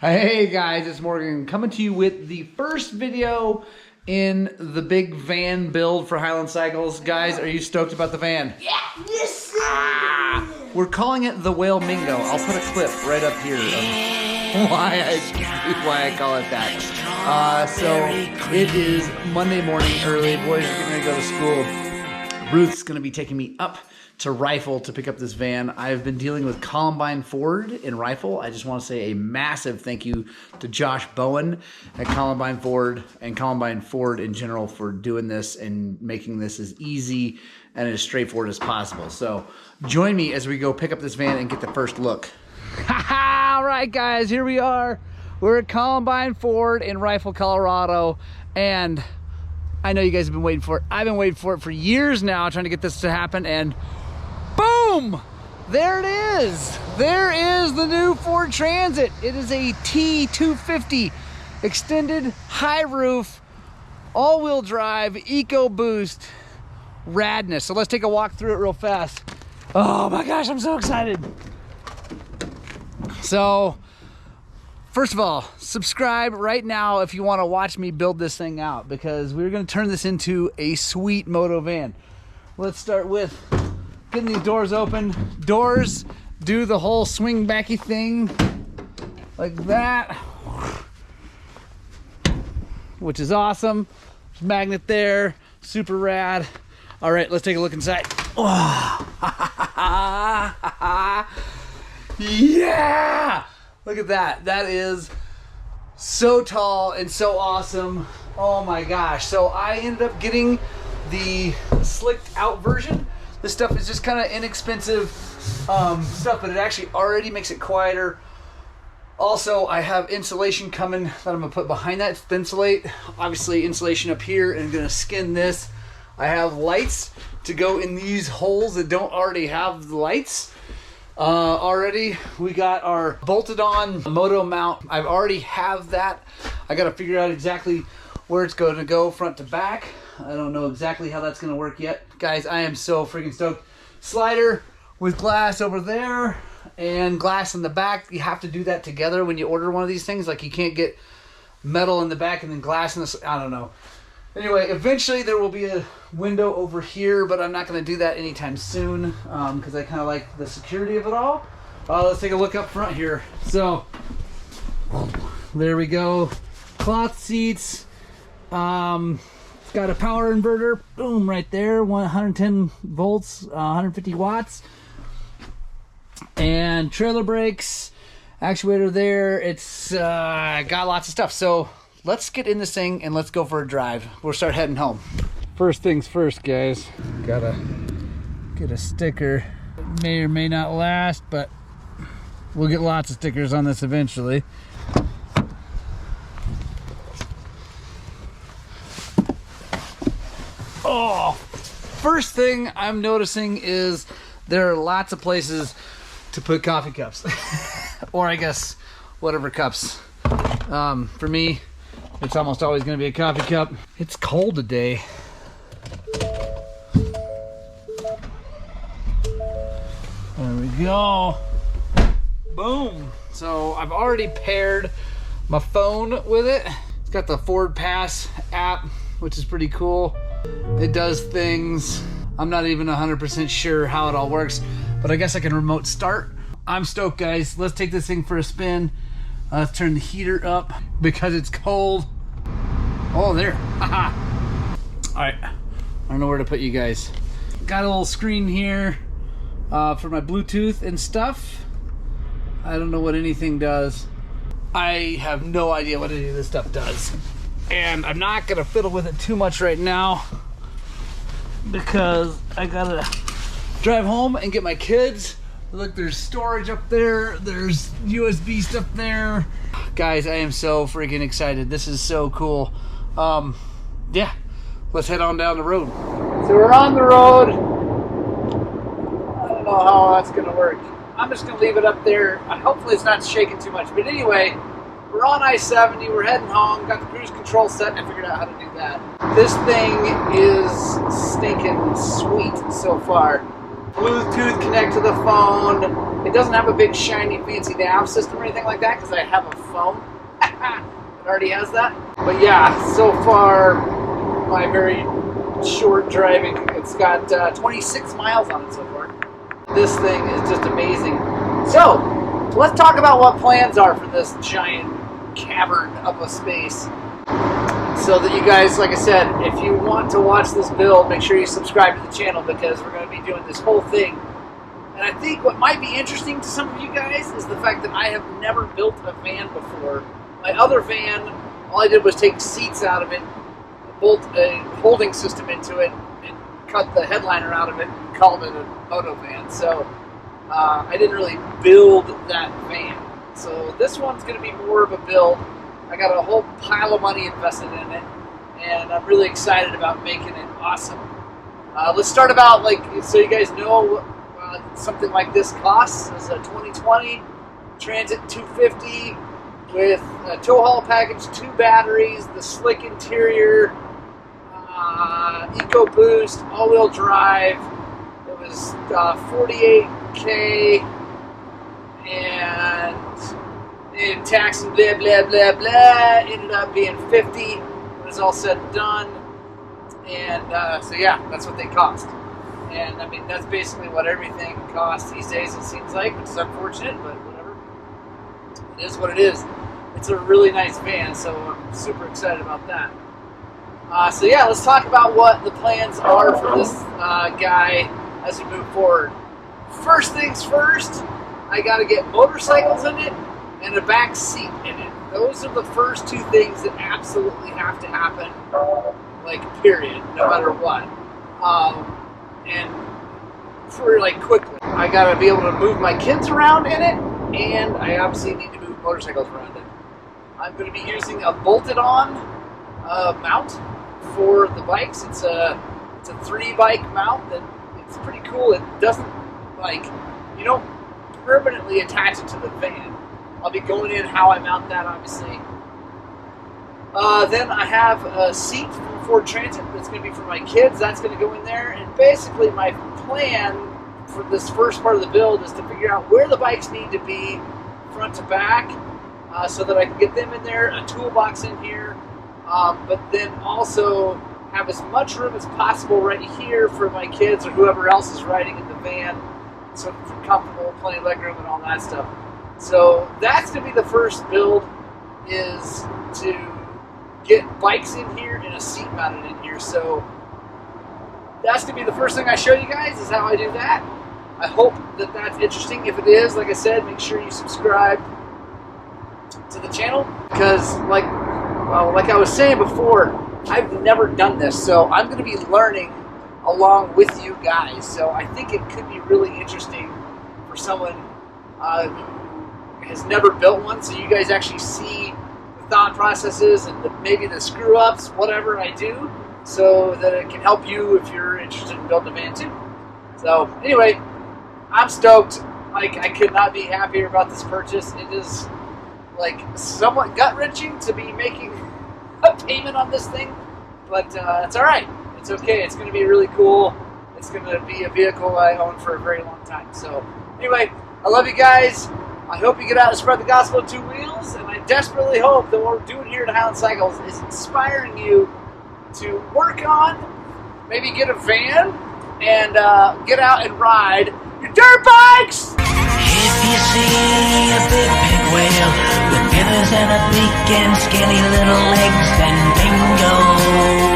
Hey guys, it's Morgan coming to you with the first video in the big van build for Highland Cycles. Guys, are you stoked about the van? Yeah! Yes! We're calling it the Whale Mingo. I'll put a clip right up here of why I call it that. So it is Monday morning early. Boys are getting ready to go to school. Ruth's going to be taking me up to Rifle to pick up this van. I've been dealing with Columbine Ford in Rifle. I just want to say a massive thank you to Josh Bowen at Columbine Ford and Columbine Ford in general for doing this and making this as easy and as straightforward as possible. So join me as we go pick up this van and get the first look. All right, guys, here we are. We're at Columbine Ford in Rifle, Colorado, and I know you guys have been waiting for it. I've been waiting for it for years now, trying to get this to happen, and boom! There it is. There is the new Ford Transit. It is a T250 extended high roof, all-wheel drive, Ecoboost radness. So let's take a walk through it real fast. Oh my gosh, I'm so excited. So, first of all, subscribe right now if you want to watch me build this thing out, because we're going to turn this into a sweet Moto van. Let's start with getting these doors open. Doors do the whole swing backy thing like that, which is awesome. There's a magnet there, super rad. All right, let's take a look inside. Oh. Yeah! Look at that. That is so tall and so awesome. Oh my gosh. So I ended up getting the slicked out version. This stuff is just kind of inexpensive stuff, but it actually already makes it quieter. Also, I have insulation coming that I'm going to put behind that to insulate. Obviously, insulation up here, and I'm going to skin this. I have lights to go in these holes that don't already have the lights. Already, we got our bolted on Moto mount. I've already have that. I got to figure out exactly where it's going to go front to back. I don't know exactly how that's going to work yet. Guys, I am so freaking stoked. Slider with glass over there and glass in the back. You have to do that together when you order one of these things. Like, you can't get metal in the back and then glass in the... I don't know. Anyway, eventually there will be a window over here, but I'm not going to do that anytime soon because I kind of like the security of it all. Let's take a look up front here. So, there we go. Cloth seats. It's got a power inverter, boom, right there, 110 volts, 150 watts. And trailer brakes, actuator there. It's got lots of stuff. So let's get in this thing and let's go for a drive. We'll start heading home. First things first, guys. Gotta get a sticker. It may or may not last, but we'll get lots of stickers on this eventually. Oh, first thing I'm noticing is there are lots of places to put coffee cups. Or I guess whatever cups. For me, it's almost always going to be a coffee cup. It's cold today. There we go. Boom. So I've already paired my phone with it. It's got the Ford Pass app, which is pretty cool. It does things. I'm not even 100% sure how it all works, but I guess I can remote start. I'm stoked, guys. Let's take this thing for a spin. Let's turn the heater up because it's cold. Oh, there. Haha. All right. I don't know where to put you guys. Got a little screen here for my Bluetooth and stuff. I don't know what anything does. I have no idea what any of this stuff does. And I'm not gonna fiddle with it too much right now because I gotta drive home and get my kids. Look, there's storage up there. There's USB stuff there. Guys, I am so freaking excited. This is so cool. Yeah, let's head on down the road. So we're on the road. I don't know how that's gonna work. I'm just gonna leave it up there. Hopefully it's not shaking too much. But anyway, we're on I-70, we're heading home, got the cruise control set, and I figured out how to do that. This thing is stinking sweet so far. Bluetooth connect to the phone. It doesn't have a big shiny fancy nav system or anything like that because I have a phone. It already has that. But yeah, so far, my very short driving, it's got 26 miles on it so far. This thing is just amazing. So, let's talk about what plans are for this giant cavern of a space. So that you guys, like I said, if you want to watch this build, make sure you subscribe to the channel because we're going to be doing this whole thing. And I think what might be interesting to some of you guys is the fact that I have never built a van before. My other van, all I did was take seats out of it, bolt a holding system into it, and cut the headliner out of it and called it a Moto van. So I didn't really build that van. So this one's going to be more of a build. I got a whole pile of money invested in it, and I'm really excited about making it awesome. Let's start about, so you guys know something like this costs. This is a 2020 Transit 250 with a tow haul package, 2 batteries, the slick interior, Ecoboost, all-wheel drive. It was $48K, and tax and blah, blah, blah, blah, ended up being 50 when it was all said and done. And so yeah, that's what they cost. And I mean, that's basically what everything costs these days, it seems like, which is unfortunate, but whatever. It is what it is. It's a really nice van, so I'm super excited about that. So yeah, let's talk about what the plans are for this guy as we move forward. First things first, I got to get motorcycles in it and a back seat in it. Those are the first 2 things that absolutely have to happen, period, no matter what. And for quickly. I got to be able to move my kids around in it, and I obviously need to move motorcycles around it. I'm going to be using a bolted-on mount for the bikes. It's a 3-bike mount that it's pretty cool. It doesn't you don't permanently attach it to the van. I'll be going in how I mount that, obviously. Then I have a seat from Ford Transit that's going to be for my kids. That's going to go in there. And basically my plan for this first part of the build is to figure out where the bikes need to be front to back so that I can get them in there, a toolbox in here, but then also have as much room as possible right here for my kids or whoever else is riding in the van, so it's comfortable, plenty of leg room and all that stuff. So that's going to be the first build, is to get bikes in here and a seat mounted in here. So that's going to be the first thing I show you guys, is how I do that. I hope that that's interesting. If it is, like I said, make sure you subscribe to the channel, because like I was saying before, I've never done this, so I'm going to be learning along with you guys. So I think it could be really interesting for someone who has never built one, so you guys actually see the thought processes and maybe the screw-ups, whatever I do, so that it can help you if you're interested in building a van too. So anyway, I'm stoked. I could not be happier about this purchase. It is somewhat gut-wrenching to be making a payment on this thing, but it's all right. It's okay. It's going to be really cool. It's going to be a vehicle I own for a very long time. So anyway, I love you guys. I hope you get out and spread the gospel of 2 wheels, and I desperately hope that what we're doing here at Highland Cycles is inspiring you to work on, maybe get a van, and get out and ride your dirt bikes! If you see a big pig whale with feathers and a beak and skinny little legs, then bingo!